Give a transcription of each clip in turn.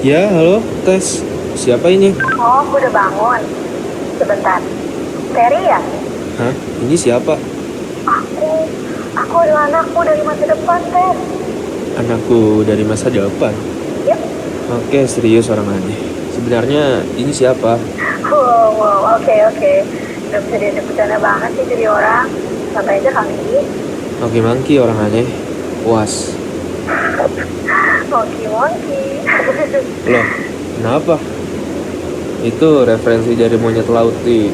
Ya, halo, tes. Siapa ini? Oh, aku udah bangun. Sebentar. Terry ya? Hah? Ini siapa? Aku, aku adalah anakmu dari masa depan, Ter. Anakku dari masa depan. Yep. Oke, serius orang aneh. Sebenarnya ini siapa? Wow, wow, oke. Gak bisa diajak bercanda banget sih jadi orang. Santai aja kali. Oke, Mangki orang aneh. Puas. Monkey. Loh, kenapa? Itu referensi dari monyet laut di.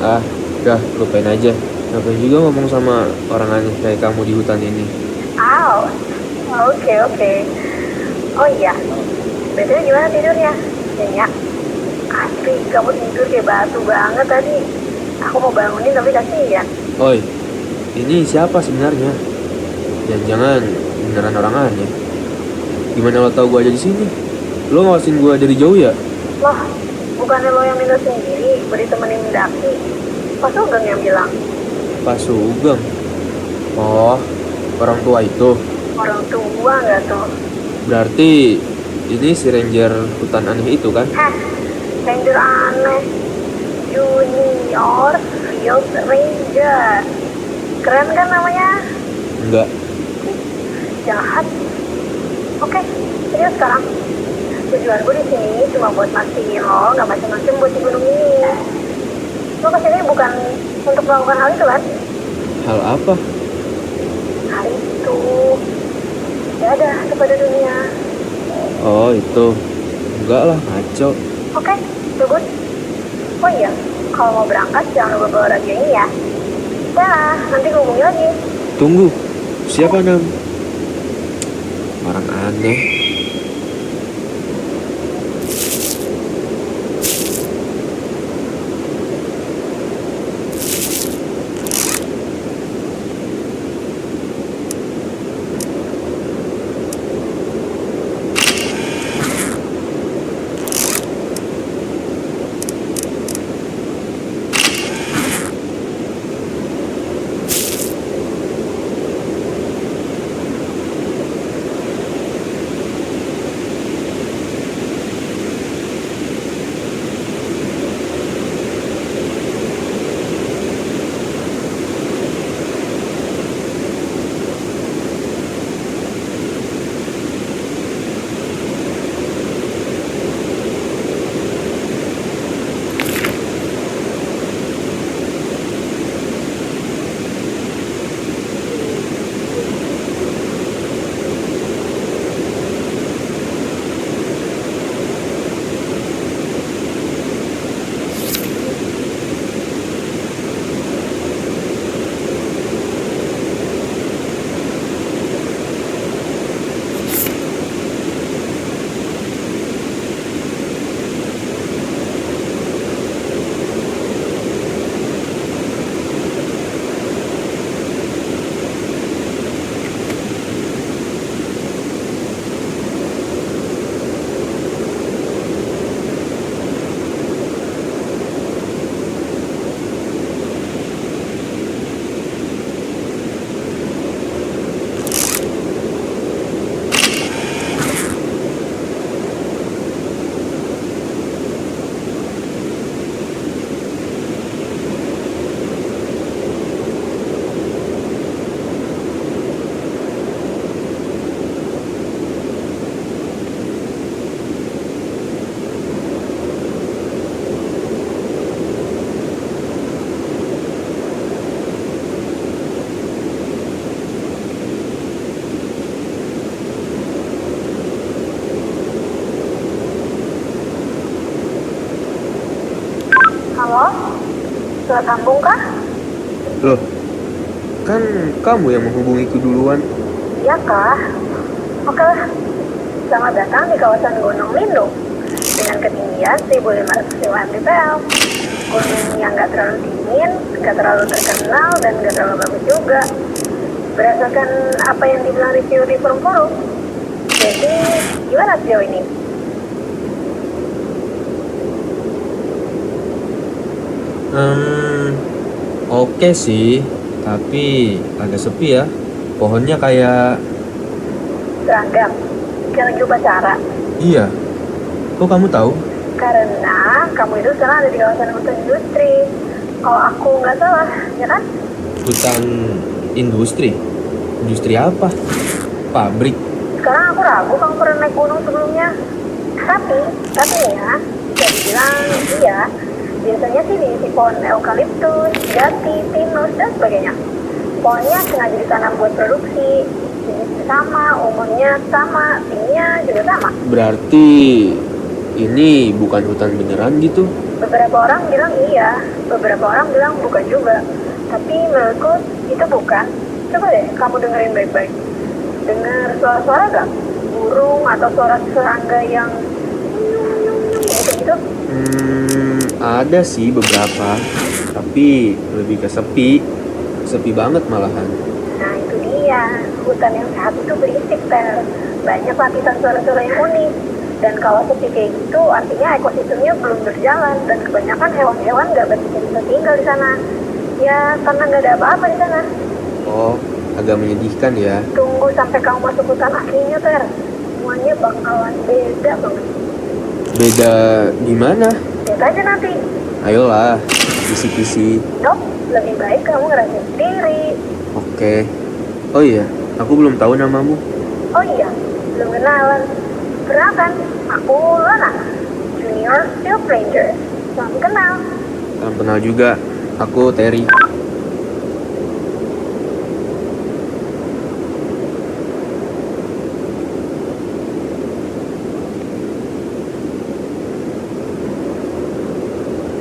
Ah, udah, lupain aja. Ngapain juga ngomong sama orang aneh kayak kamu di hutan ini? Ow. Oke. Oh iya. Betul gimana tidurnya? Nyenyak. Asli, kamu tidur kayak batu banget tadi. Aku mau bangunin tapi kasihan. Oi, ini siapa sebenarnya? Jangan-jangan beneran orang aneh. Gimana lo tau gue aja di sini? Lo ngawasin gue dari jauh ya? Loh, bukannya lo yang minta sendiri, beri temenin mendaki. Pas Sugeng yang bilang, Pak Sugeng. Oh, orang tua itu. orang tua nggak tuh? Berarti ini si ranger hutan aneh itu kan? Heh, ranger aneh. Junior Field Ranger. Keren kan namanya? Enggak. Jahat. Oke, serius sekarang. Tujuan gue di sini cuma buat mastiin lo nggak macam-macam buat di gunung ini. Lo kesini bukan untuk melakukan hal itu kan? Hal apa? Hal itu. Ya ada kepada dunia. Oh, itu. Enggak lah, ngaco. Oke, so good. Oh iya, kalau mau berangkat jangan lupa bawa radio ini ya. Dah, nanti gue hubungi lagi. Tunggu. Siapa nam? Orang aneh. Halo? Sudah sambung kah? Loh, kan kamu yang menghubungiku duluan. Iya kah? Oke lah. Selamat datang di kawasan Gunung Lindung dengan ketinggian 1505 mdpl. Gunung yang nggak terlalu dingin, nggak terlalu terkenal, dan nggak terlalu bagus juga. Berdasarkan apa yang dibilang review di forum-forum. Jadi, gimana sejauh ini? Hmm, oke sih, tapi agak sepi ya. Pohonnya kayak... Seragam? Kayak lagi upacara? Iya, Kok kamu tahu? Karena kamu itu sekarang ada di kawasan hutan industri. Kalau aku nggak salah, ya kan? Hutan industri? Industri apa? Pabrik? Sekarang aku ragu kamu pernah naik gunung sebelumnya. Tapi ya, bisa dibilang iya. Biasanya sih diisi pohon eukaliptus, jati, pinus, dan sebagainya. Pohonnya sengaja ditanam buat produksi. Jenisnya sama, umurnya sama, tingginya juga sama. Berarti ini bukan hutan beneran gitu? Beberapa orang bilang iya, beberapa orang bilang bukan juga. Tapi menurutku itu bukan. Coba deh kamu dengerin baik-baik. Dengar suara-suara gak? Burung atau suara serangga yang gitu-gitu? Ada sih beberapa, tapi lebih ke sepi. Sepi banget malahan. Nah itu dia, hutan yang sehat itu berisik, Ter. Banyak lapisan suara-suara yang unik. Dan kalau sepi kayak gitu, artinya ekosistemnya belum berjalan. Dan kebanyakan hewan-hewan gak bisa tinggal di sana. Ya, karena gak ada apa-apa di sana. Oh, agak menyedihkan ya. Tunggu sampai kamu masuk hutan aslinya, Ter. Semuanya bakalan beda banget. Beda gimana? Lihat aja nanti. Ayolah, kisi-kisi. Nope, lebih baik kamu ngerasain sendiri. Oke. Oh iya, aku belum tahu namamu. Oh iya, belum kenalan. Perkenalkan, aku Lana, Junior Field Ranger. Salam kenal. Salam kenal juga. Aku Terry.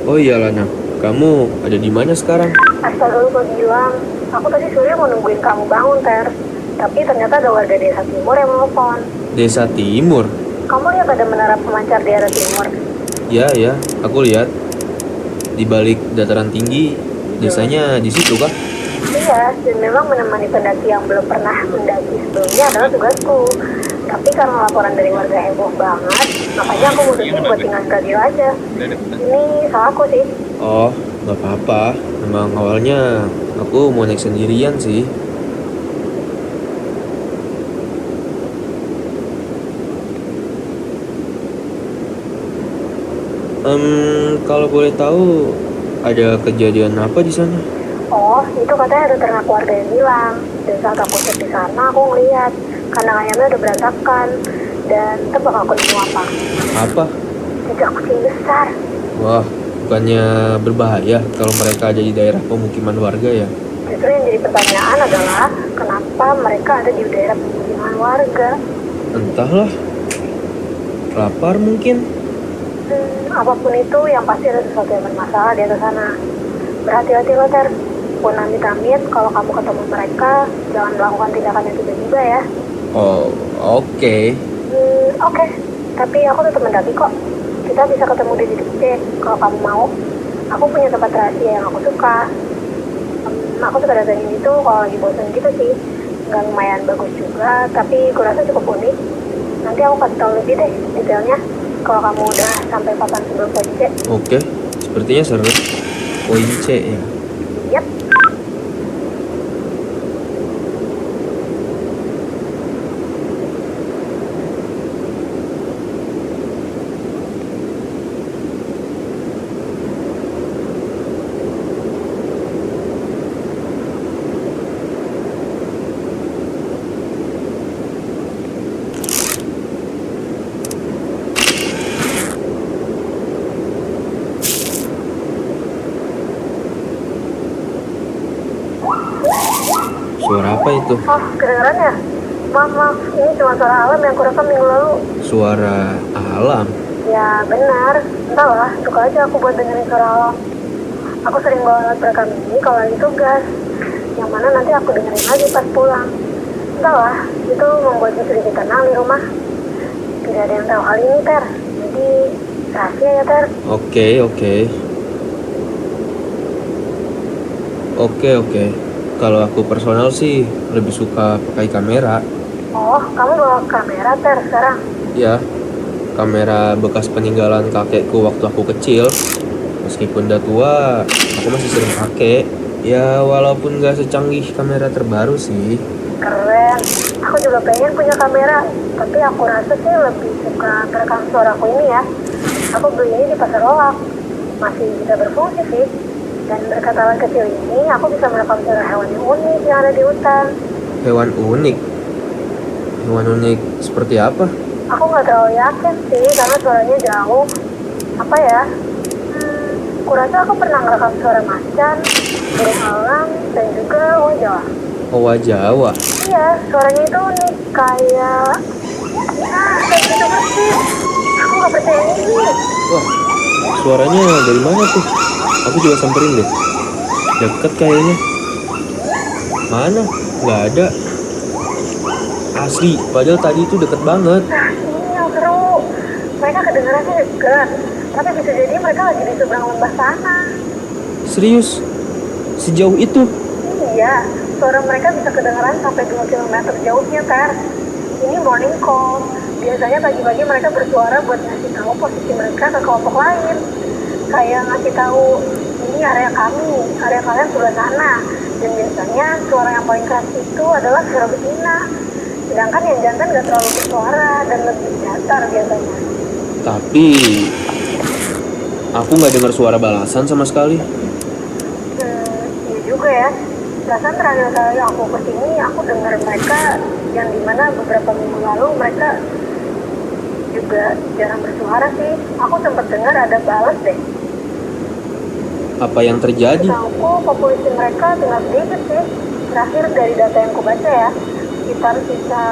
Oh iya Lana, kamu ada di mana sekarang? Astaga lupa bilang, aku tadi sore mau nungguin kamu bangun, Ter. Tapi ternyata ada warga desa timur yang menelpon. Desa Timur? Kamu lihat ada menara pemancar di arah timur? Ya, aku lihat. Di balik dataran tinggi, desanya di situ kah? Iya, dan memang menemani pendaki yang belum pernah mendaki sebelumnya adalah tugasku. Tapi karena laporan dari warga heboh banget, makanya aku mutusin buat tinggal di radio aja. Ini salahku sih. Oh, nggak apa-apa. Memang awalnya aku mau naik sendirian sih. Kalau boleh tahu, ada kejadian apa di sana? Oh, itu katanya ada ternak warga yang bilang. Dan saat aku cek di sana, aku ngeliat kandang ayamnya udah berantakan. Dan tebak aku nemu apa? Apa? Jejak kucing besar. Wah, bukannya berbahaya kalau mereka ada di daerah pemukiman warga ya? Justru yang jadi pertanyaan adalah, kenapa mereka ada di daerah pemukiman warga? Entahlah. Lapar mungkin? Apapun itu, yang pasti ada sesuatu yang bermasalah di atas sana. Berhati-hatilah, Ter. Pun amit-amit, kalau kamu ketemu mereka, jangan melakukan tindakan yang tiba-tiba ya. Oh, oke. Oke. Tapi aku tetap mendaki kok. Kita bisa ketemu di titik C kalau kamu mau. Aku punya tempat rahasia yang aku suka. Aku suka datangin itu kalau lagi bosan gitu sih. Nggak lumayan bagus juga, tapi kurasa cukup unik. Nanti aku kasih tahu lebih deh detailnya kalau kamu udah sampai papan sebelum poin C. Oke, sepertinya seru. Poin C ya. Yap. Suara apa itu? Oh, kedengeran ya? Maaf, ini cuma suara alam yang aku rekam minggu lalu. Suara alam? Ya, benar. Entahlah, suka aja aku buat dengerin suara alam. Aku sering bawa alat perekam ini kalau lagi tugas. Yang mana nanti aku dengerin lagi pas pulang. Entahlah, itu membuatku sedikit tenang di rumah. Tidak ada yang tahu hal ini, Ter. Jadi, rahasia ya, Ter. Oke. Kalau aku personal sih lebih suka pakai kamera. Oh, kamu bawa kamera, Ter, sekarang? Ya, kamera bekas peninggalan kakekku waktu aku kecil. Meskipun udah tua, aku masih sering pakai. Ya, walaupun gak secanggih kamera terbaru sih. Keren. Aku juga pengen punya kamera, tapi aku rasa sih lebih suka merekam suaraku ini ya. Aku beli ini di pasar loak, masih bisa berfungsi sih. Dan berkat alat kecil ini, aku bisa merekam suara hewan yang unik yang ada di hutan. Hewan unik? Hewan unik seperti apa? Aku nggak terlalu yakin sih, karena suaranya jauh. Apa ya? Kurasa aku pernah ngerekam suara macan, burung elang, dan juga wajah. Owa Jawa. Iya, suaranya itu unik, kayak gitu persis. Aku nggak percaya ini. Wah, suaranya dari mana tuh? Aku juga samperin deh. Deket kayaknya. Mana? Nggak ada. Asli, padahal tadi itu deket banget. Nah, ini yang seru. Mereka kedengarannya dekat, tapi bisa jadi mereka lagi di seberang lembah sana. Serius? Sejauh itu? Iya, suara mereka bisa kedengaran sampai 2 kilometer jauhnya, Ter. Ini morning call. Biasanya pagi-pagi mereka bersuara buat ngasih tahu posisi mereka ke kelompok lain. Kayak ngasih tahu, ini area kami, area kalian sebelah sana. Dan biasanya suara yang paling keras itu adalah suara betina. Sedangkan yang jantan gak terlalu bersuara dan lebih datar biasanya. Tapi aku nggak dengar suara balasan sama sekali. Iya juga ya. Perasaan terakhir kali aku kesini, aku dengar mereka yang dimana beberapa minggu lalu mereka juga jarang bersuara sih. Aku sempat dengar ada balas deh. Apa yang terjadi? Setahuku populasi mereka tinggal sedikit sih. Terakhir dari data yang kubaca ya, sekitar sisa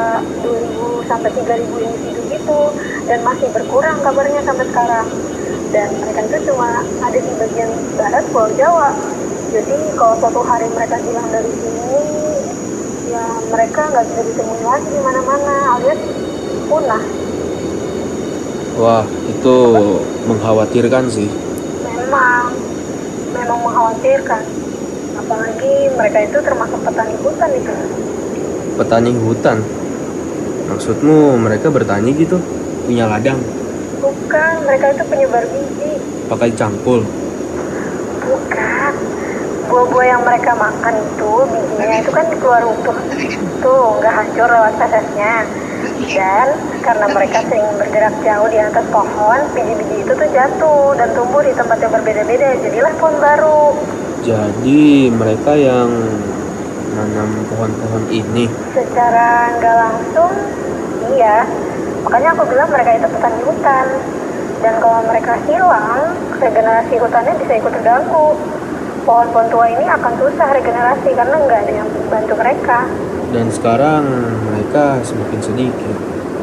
2.000 sampai 3.000 individu gitu, dan masih berkurang kabarnya sampai sekarang. Dan mereka itu cuma ada di bagian barat Pulau Jawa. Jadi kalau suatu hari mereka hilang dari sini, ya mereka nggak bisa ditemui lagi di mana-mana, alias punah. Wah, itu mengkhawatirkan sih. Memang mengkhawatirkan. Apalagi mereka itu termasuk petani hutan itu. Petani hutan? Maksudmu mereka bertani gitu? Punya ladang? Bukan, mereka itu penyebar biji. Pakai cangkul? Bukan. Buah-buah yang mereka makan itu, bijinya itu kan keluar utuh. Tuh, nggak hancur lewat fesesnya. Dan karena mereka sering bergerak jauh di atas pohon, biji-biji itu tuh jatuh dan tumbuh di tempat yang berbeda-beda. Jadilah pohon baru. Jadi mereka yang nanam pohon-pohon ini? Secara nggak langsung, iya. Makanya aku bilang mereka itu petani hutan. Dan kalau mereka hilang, regenerasi hutannya bisa ikut terganggu. Pohon-pohon tua ini akan susah regenerasi karena nggak ada yang bantu mereka. Dan sekarang mereka semakin sedikit.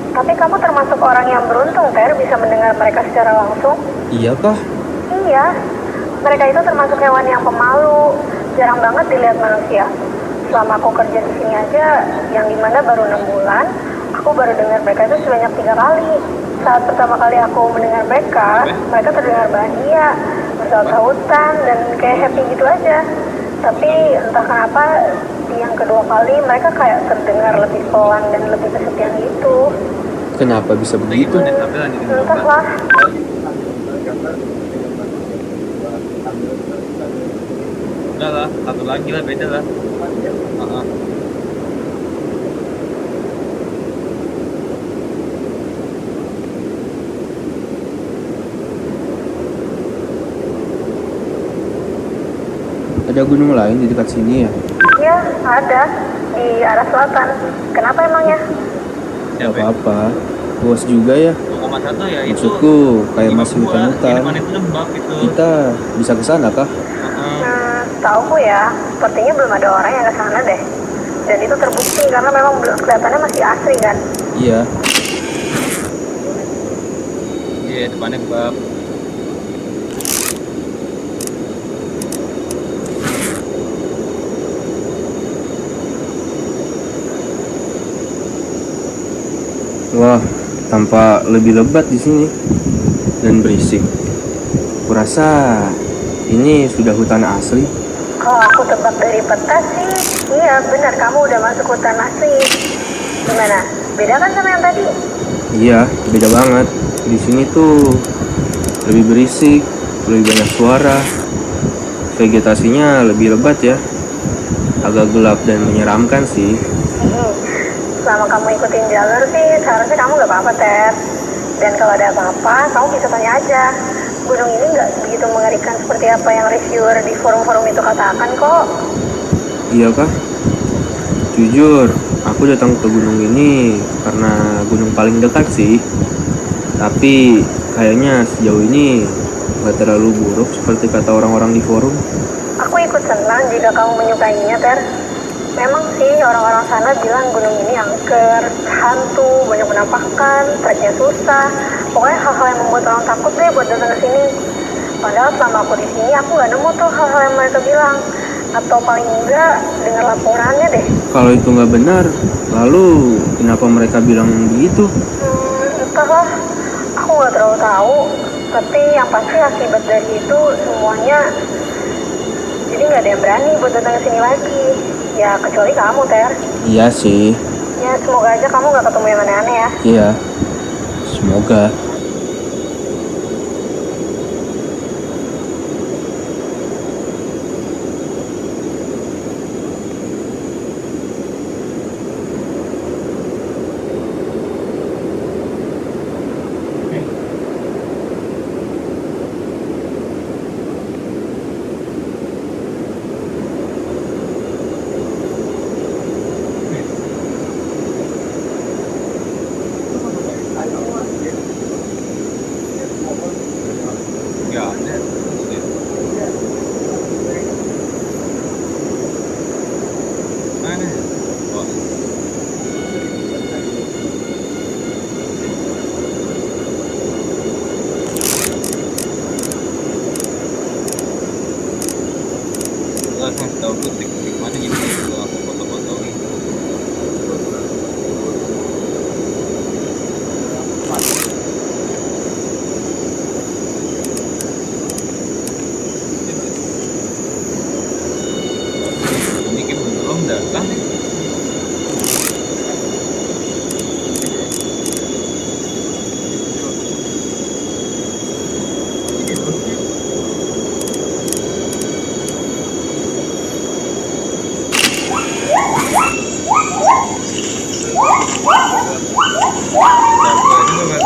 Tapi kamu termasuk orang yang beruntung, Ter, bisa mendengar mereka secara langsung. Iya kah? Iya, mereka itu termasuk hewan yang pemalu. Jarang banget dilihat manusia. Selama aku kerja di sini aja, yang dimana baru 6 bulan, aku baru dengar mereka itu sebanyak 3 kali. Saat pertama kali aku mendengar mereka terdengar bahagia, bersaut-sautan, dan kayak happy gitu aja. Tapi entah kenapa, di yang kedua kali mereka kayak terdengar lebih pelan dan lebih kesepian gitu. Kenapa bisa begitu? Entahlah. Enggak lah, satu lagi lah, beda lah. Ada gunung lain di dekat sini ya? Ya, ada. Di arah selatan. Kenapa emangnya? Gak apa-apa. Luas juga ya. 2,1 ya itu. Maksudku kayak masih hutan-hutan. Depan itu lembab itu. Kita bisa ke sana kah? Tauku ya, sepertinya belum ada orang yang ke sana deh. Dan itu terbukti karena memang belum kelihatannya masih asri kan. Iya. Iya, depannya lembab. Wah, tampak lebih lebat di sini dan berisik. Kurasa ini sudah hutan asli. Kalau aku tebak dari peta sih, iya benar kamu udah masuk hutan asli. Gimana? Beda kan sama yang tadi? Iya, beda banget. Di sini tuh lebih berisik, lebih banyak suara. Vegetasinya lebih lebat ya. Agak gelap dan menyeramkan sih. selama kamu ikutin jalur sih, seharusnya kamu nggak apa-apa, Ter. Dan kalau ada apa-apa, kamu bisa tanya aja. Gunung ini nggak begitu mengerikan seperti apa yang reviewer di forum-forum itu katakan kok. Iya kah? Jujur, aku datang ke gunung ini karena gunung paling dekat sih. Tapi kayaknya sejauh ini nggak terlalu buruk seperti kata orang-orang di forum. Aku ikut senang jika kamu menyukainya, Ter. Memang sih orang-orang sana bilang gunung ini angker, hantu, banyak penampakan, treknya susah. Pokoknya hal-hal yang membuat orang takut deh buat datang ke sini. Padahal selama aku di sini aku nggak nemu tuh hal-hal yang mereka bilang. Atau paling enggak dengar laporannya deh. Kalau itu nggak benar, lalu kenapa mereka bilang begitu? Entahlah, aku nggak terlalu tahu. Tapi yang pasti akibat dari itu semuanya, jadi nggak ada yang berani buat datang ke sini lagi. Ya kecuali kamu, Ter. Iya sih. Ya semoga aja kamu nggak ketemu yang aneh-aneh ya. Iya, semoga. Nggak ada. Mana? Oh, lu harus ngasih tahu gue trik mana gitu kalau aku foto-fotoin. Ini kan belum datang nih.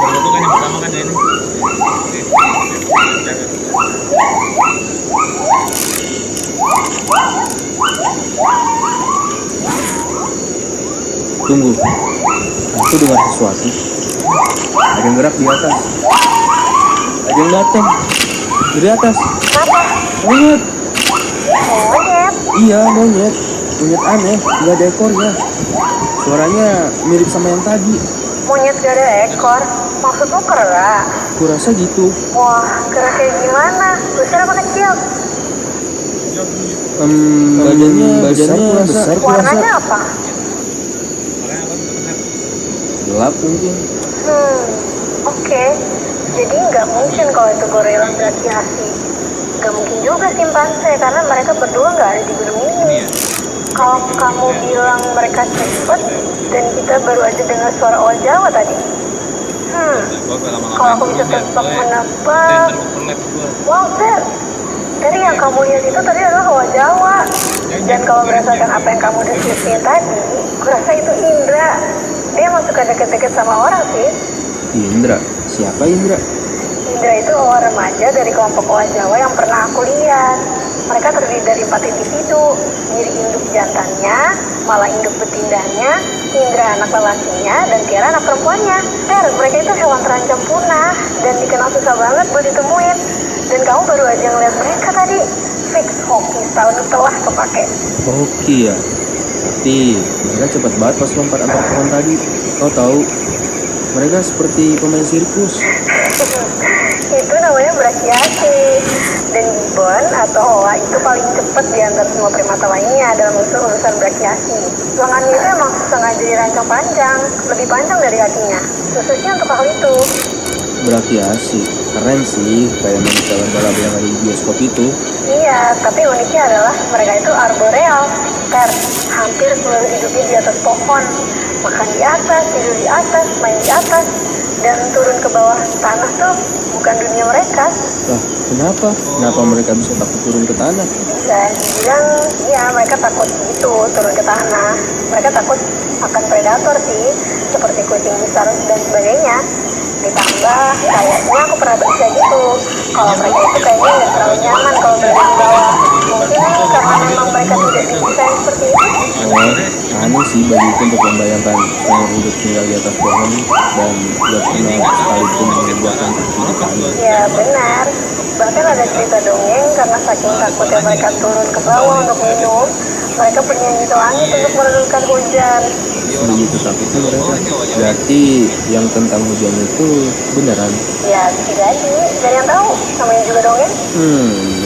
Baru kan yang pertama kan ini. Tunggu, aku dengar sesuatu. Ada yang gerak di atas. Ada yang datang dari atas. Apa? Monyet. Monyet? Iya, monyet. Monyet aneh, nggak ada ekornya. Suaranya mirip sama yang tadi. Monyet gak ada ekor? Maksudmu kera? Kurasa gitu. Wah, kera kayak gimana? Besar apa kecil? Badannya besar kurasa. Warnanya apa? Gelap mungkin. Oke. Jadi nggak mungkin kalau itu gorila brachiasi. Nggak mungkin juga simpanse karena mereka berdua nggak ada di gunung ini. Kalau kamu bilang mereka cepet dan kita baru aja dengar suara owa Jawa tadi. Kalau aku bisa tebak menebak. Wow, Ter. Dari yang kamu lihat itu tadi adalah owa Jawa. Dan kalau berdasarkan apa yang kamu deskripsiin tadi, aku rasa itu Indra. Dia masuk ke deket-deket sama orang sih. Indra? Siapa Indra? Indra itu orang remaja dari kelompok owa Jawa yang pernah aku lihat. Mereka terdiri dari 4 individu. Diri induk jantannya, malah induk betindanya, Indra anak lelakinya, dan Tiara anak perempuannya. Ter, mereka itu hewan terancam punah dan dikenal susah banget buat ditemuin. Dan kamu baru aja ngeliat mereka tadi. Fix hoki setahun setelah kepake. Oke ya. Tapi mereka cepat banget pas lompat antar pohon tadi. Kau tahu, mereka seperti pemain sirkus. Itu namanya brachiasi. Dan gibbon atau hoa itu paling cepat di antara semua primata lainnya dalam urusan brachiasi. Lengannya itu emang sengaja dirancang panjang, lebih panjang dari kakinya, khususnya untuk hal itu. Brachiasi, keren sih, kayak manusia laba-laba yang ada di bioskop itu. Iya, tapi uniknya adalah mereka itu arboreal. Ter, hampir seluruh hidupnya di atas pohon. Makan di atas, tidur di atas, main di atas. Dan turun ke bawah tanah tuh bukan dunia mereka. Lah, kenapa? Kenapa mereka bisa takut turun ke tanah? Bisa dibilang, ya mereka takut gitu turun ke tanah. Mereka takut akan predator sih, seperti kucing besar dan sebagainya. Ditambah, kayaknya aku pernah baca gitu, kalau mereka itu kayaknya nggak terlalu nyaman kalau berada di bawah. Mungkin karena memang mereka tidak didesain seperti itu. Oh, aneh sih bagiku untuk membayangkan seumur hidup tinggal di atas pohon dan gak pernah sekalipun mengerjakan aktivitas. Ya benar, bahkan ada cerita dongeng karena saking takutnya mereka turun ke bawah untuk minum, mereka bernyanyi ke langit untuk meredupkan hujan. Begitu takutnya mereka. Berarti yang tentang hujan itu beneran? Ya bisa jadi, dari yang tahu, namanya juga dongeng.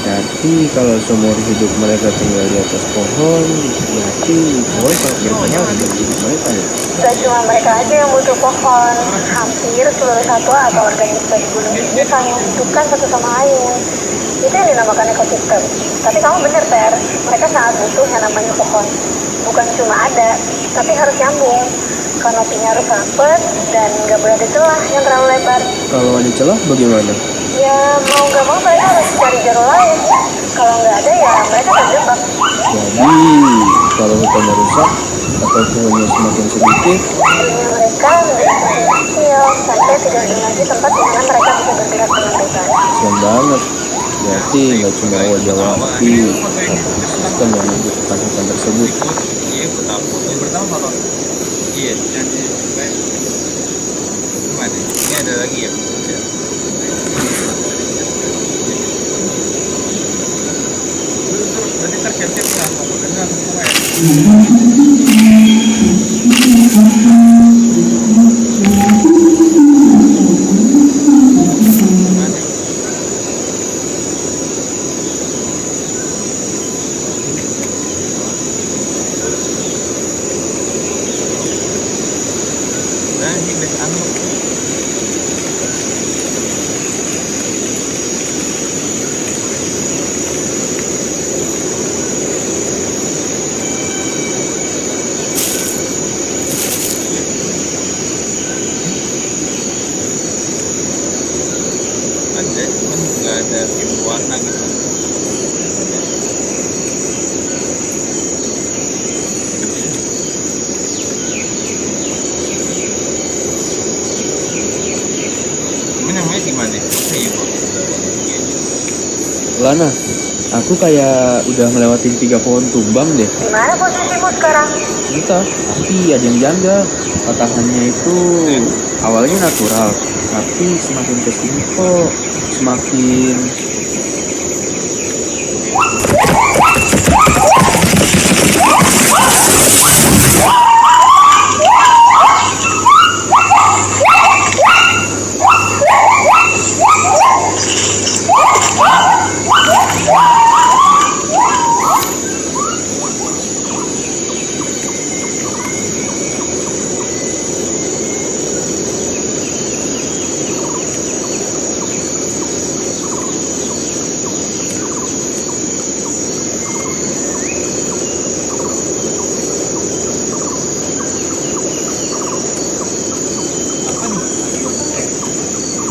Berarti kalau seumur hidup mereka tinggal di atas pohon, berarti pohon sangat berpengaruh bagi hidup mereka ya? Gak cuma mereka aja yang butuh pohon, hampir seluruh satwa atau organisme di gunung ini saling membutuhkan satu sama lain. Itu yang dinamakan ekosistem. Tapi kamu bener, Ter, mereka sangat butuh yang namanya pohon. Bukan cuma ada, tapi harus nyambung. Kanopinya harus rapet dan gak boleh ada celah yang terlalu lebar. Kalau ada celah bagaimana? Ya mau gak mau mereka harus cari jalur lain. Kalau nggak ada ya mereka terjebak. Jadi, kalau hutannya rusak atau pohonnya semakin sedikit, Dunia mereka menjadi semakin kecil sampai tidak ada lagi tempat di mana mereka bisa bergerak dengan bebas. kasian banget. Berarti nggak cuma wajah tapi ekosistem yang membutuhkan hutan tersebut. Iya, takut. Yang pertama kalau iya, jadi kayak gimana? Ini ada lagi ya? Ya. Berarti tersiap-siap lah, dan langsung sama ya. Nah, ini best anu. Ada, cuman nggak ada film warna gitu. Ini namanya gimana? Iya, Bro. Lana, aku kayak udah ngelewatin 3 pohon tumbang deh. Di mana posisimu sekarang? Entah, tapi ada yang janggal. Patahannya itu awalnya natural, tapi semakin kesini kok semakin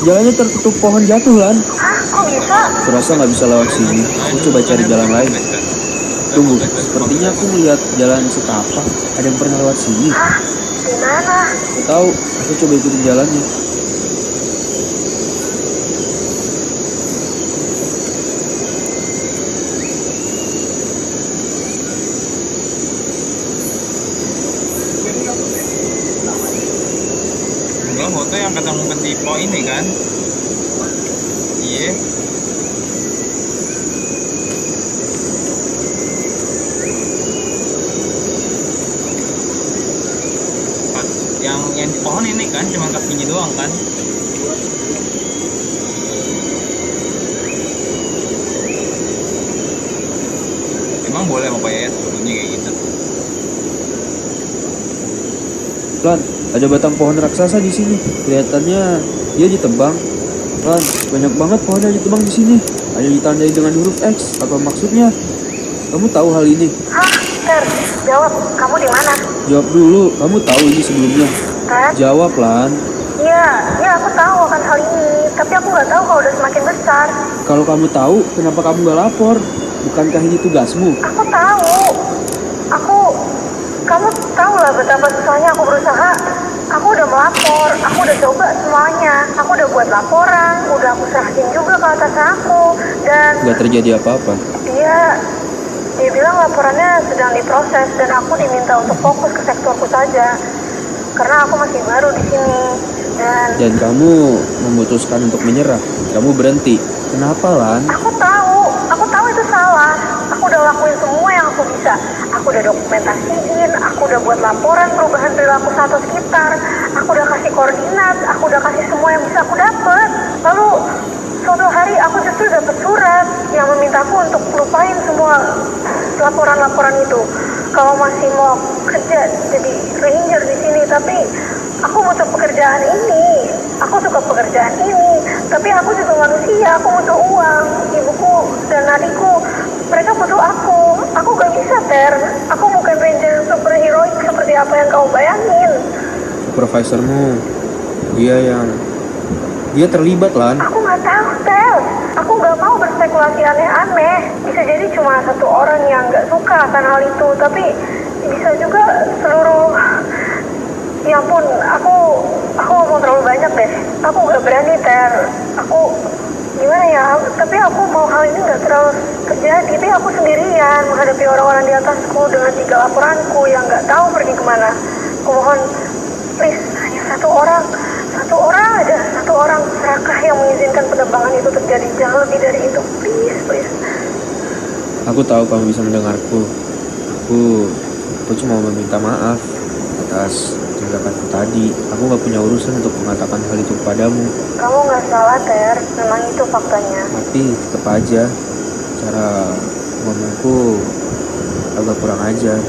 jalannya tertutup pohon jatuh, Lan. Hah, kok bisa? Kurasa nggak bisa lewat sini. Aku coba cari jalan lain. Tunggu, sepertinya aku melihat jalan setapak. Ada yang pernah lewat sini. Hah, di mana? Aku tahu, aku coba ikutin jalannya. Enggak, foto yang ketemu ketipu ini kan? Iya. Yang di pohon ini kan cuma kakinya doang kan? Emang boleh mau kayak turunnya kayak gitu? Lan, ada batang pohon raksasa di sini. Kelihatannya dia ditebang. Lan, banyak banget pohon yang ditebang di sini. Ada ditandai dengan huruf X. Apa maksudnya? Kamu tahu hal ini? Hah, Ter, jawab, kamu di mana? Jawab dulu. Kamu tahu ini sebelumnya? Ter? Jawab, Lan. Iya, iya aku tahu akan hal ini, tapi aku nggak tahu kalau udah semakin besar. Kalau kamu tahu, kenapa kamu gak lapor? Bukankah ini tugasmu? Aku tahu. Aku Kamu tahu lah betapa susahnya aku berusaha. Aku udah melapor, aku udah coba semuanya. Aku udah buat laporan, udah aku serahin juga ke atasan aku. Dan Gak terjadi apa-apa. dia bilang laporannya sedang diproses dan aku diminta untuk fokus ke sektorku saja. Karena aku masih baru di sini. Dan kamu memutuskan untuk menyerah. Kamu berhenti. Kenapa, Lan? Aku tahu itu salah. Aku udah lakuin semua yang aku bisa. Aku udah dokumentasiin, aku udah buat laporan perubahan perilaku satu sekitar. Aku udah kasih koordinat, aku udah kasih semua yang bisa aku dapet. Lalu suatu hari aku justru dapet surat yang meminta aku untuk lupain semua laporan-laporan itu. Kalau masih mau kerja jadi ranger di sini, tapi aku butuh pekerjaan ini. Aku suka pekerjaan ini, tapi aku juga manusia. Aku butuh uang. Ibuku dan adikku, mereka butuh aku. Aku gak bisa, Ter. Aku bukan ranger superheroik seperti apa yang kau bayangin. Supervisormu, dia terlibat, Lan. Aku gak tahu, Ter. Aku gak mau berspekulasi aneh-aneh. Bisa jadi cuma satu orang yang gak suka akan hal itu, tapi bisa juga seluruh... Ya ampun, aku ngomong terlalu banyak deh. Aku gak berani, Ter. Aku gimana ya? Tapi aku mau hal ini gak terlalu terjadi. Tapi aku sendirian menghadapi orang-orang di atasku dengan 3 laporanku yang gak tahu pergi kemana. Aku mohon, please, hanya satu orang aja, satu orang serakah yang mengizinkan penerbangan itu terjadi. Jangan lebih dari itu, please. Aku tahu kamu bisa mendengarku. Aku cuma meminta maaf atas tindakanku tadi. Aku gak punya urusan untuk mengatakan hal itu kepadamu. Kamu gak salah, Ter. Memang itu faktanya. Tapi tetap aja cara ngomongku agak kurang ajar.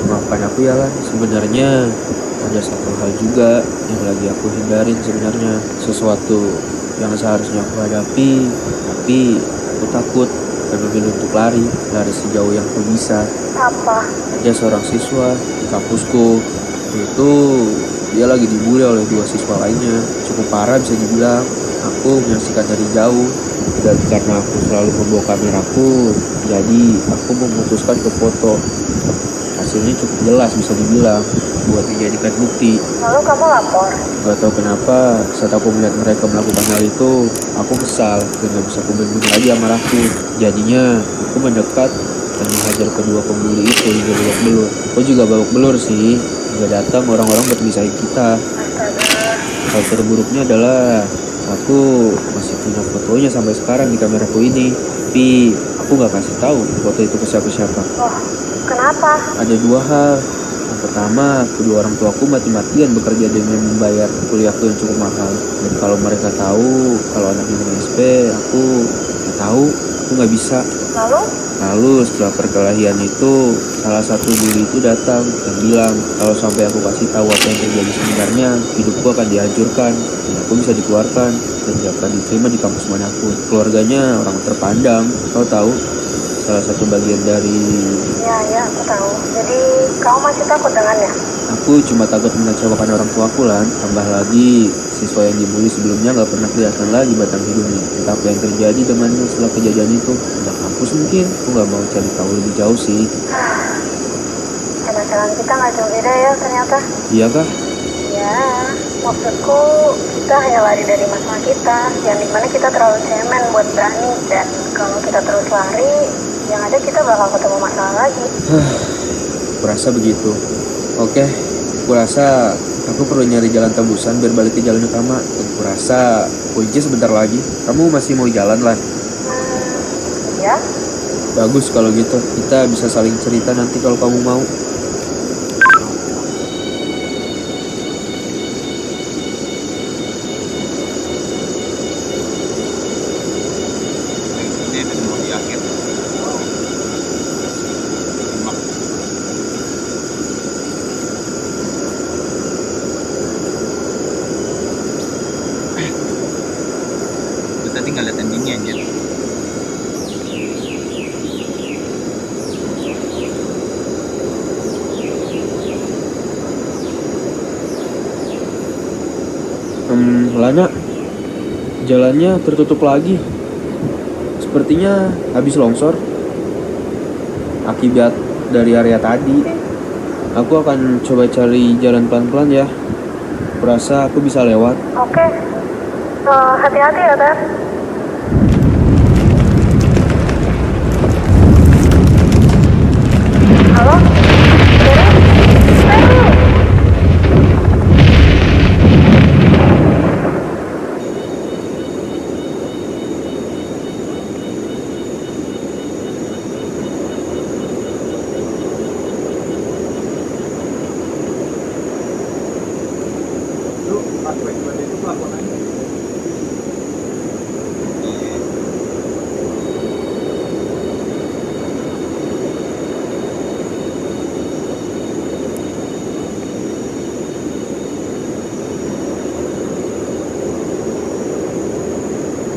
Maafkan aku ya, Lan. Sebenarnya ada satu hal juga yang lagi aku hindarin sebenarnya. Sesuatu yang seharusnya aku hadapi, tapi aku takut dan memilih untuk lari sejauh yang aku bisa. Apa? Ada seorang siswa di kampusku. Itu dia lagi dibully oleh 2 siswa lainnya. Cukup parah bisa dibilang. Aku menyaksikan dari jauh. Dan karena aku selalu membawa kameraku, jadi aku memutuskan ke foto. Hasilnya cukup jelas bisa dibilang, buat dijadikan bukti. Lalu kamu lapor? Gak tahu kenapa saat aku melihat mereka melakukan hal itu, aku kesal dan gak bisa kubendung lagi amarahku. Jadinya aku mendekat dan menghajar kedua pembuli itu hingga babak belur. Aku juga babak belur sih. Gak datang orang-orang buat misahin kita. Hal terburuknya adalah aku masih punya fotonya sampai sekarang di kameraku ini. Tapi aku gak kasih tahu foto itu ke siapa-siapa. Oh, kenapa? Ada 2 hal. Yang pertama, kedua orang tuaku mati-matian bekerja dengan membayar kuliahku yang cukup mahal. Dan kalau mereka tahu kalau anaknya dengan SP, aku gak tahu, aku gak bisa. Lalu setelah perkelahian itu, salah satu bully itu datang dan bilang kalau sampai aku kasih tahu apa yang terjadi sebenarnya, hidupku akan dihancurkan dan aku bisa dikeluarkan dan gak akan diterima di kampus manapun. Keluarganya orang terpandang, kau tahu, salah satu bagian dari... Ya, aku tahu. Jadi kamu masih takut dengannya? Aku cuma takut mengecewakan orang tuaku, Lan. Tambah lagi, siswa yang dibully sebelumnya gak pernah kelihatan lagi batang hidungnya. Entah apa yang terjadi dengannya setelah kejadian itu. Udah kampus mungkin, aku gak mau cari tahu lebih jauh sih. Jalan-jalan kita gak jauh beda ya ternyata. Iya kah? Ya, maksudku kita hanya lari dari masalah kita. Yang dimana kita terlalu cemen buat berani. Dan kalau kita terus lari, yang ada kita bakal ketemu masalah lagi. Kurasa begitu. Oke, kurasa aku perlu nyari jalan tembusan biar balik ke jalan utama. Dan kurasa kunci sebentar lagi. Kamu masih mau jalan, Lan? Iya. Bagus kalau gitu. Kita bisa saling cerita nanti kalau kamu mau. Ini semua di akhir. Gue tadi nggak liat endingnya anjir. Lana, jalannya tertutup lagi. Sepertinya habis longsor akibat dari area tadi. Aku akan coba cari jalan pelan-pelan ya. Kurasa aku bisa lewat. Oke. Hati-hati ya, Ter. Halo? Terry? Terry? Lu pas buat itu pelakonannya.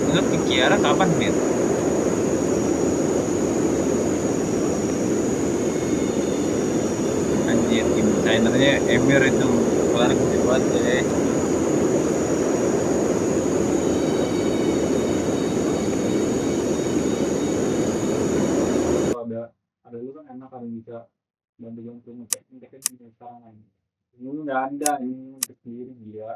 Lu ke Kiara kapan, Mir? Anjir, tim desainernya Emir itu kelar gede banget deh. Kalau ada lu kan enak kan bisa bantu bantu ngecek di sekarang kan. Ini nggak ada, ini sendiri dia.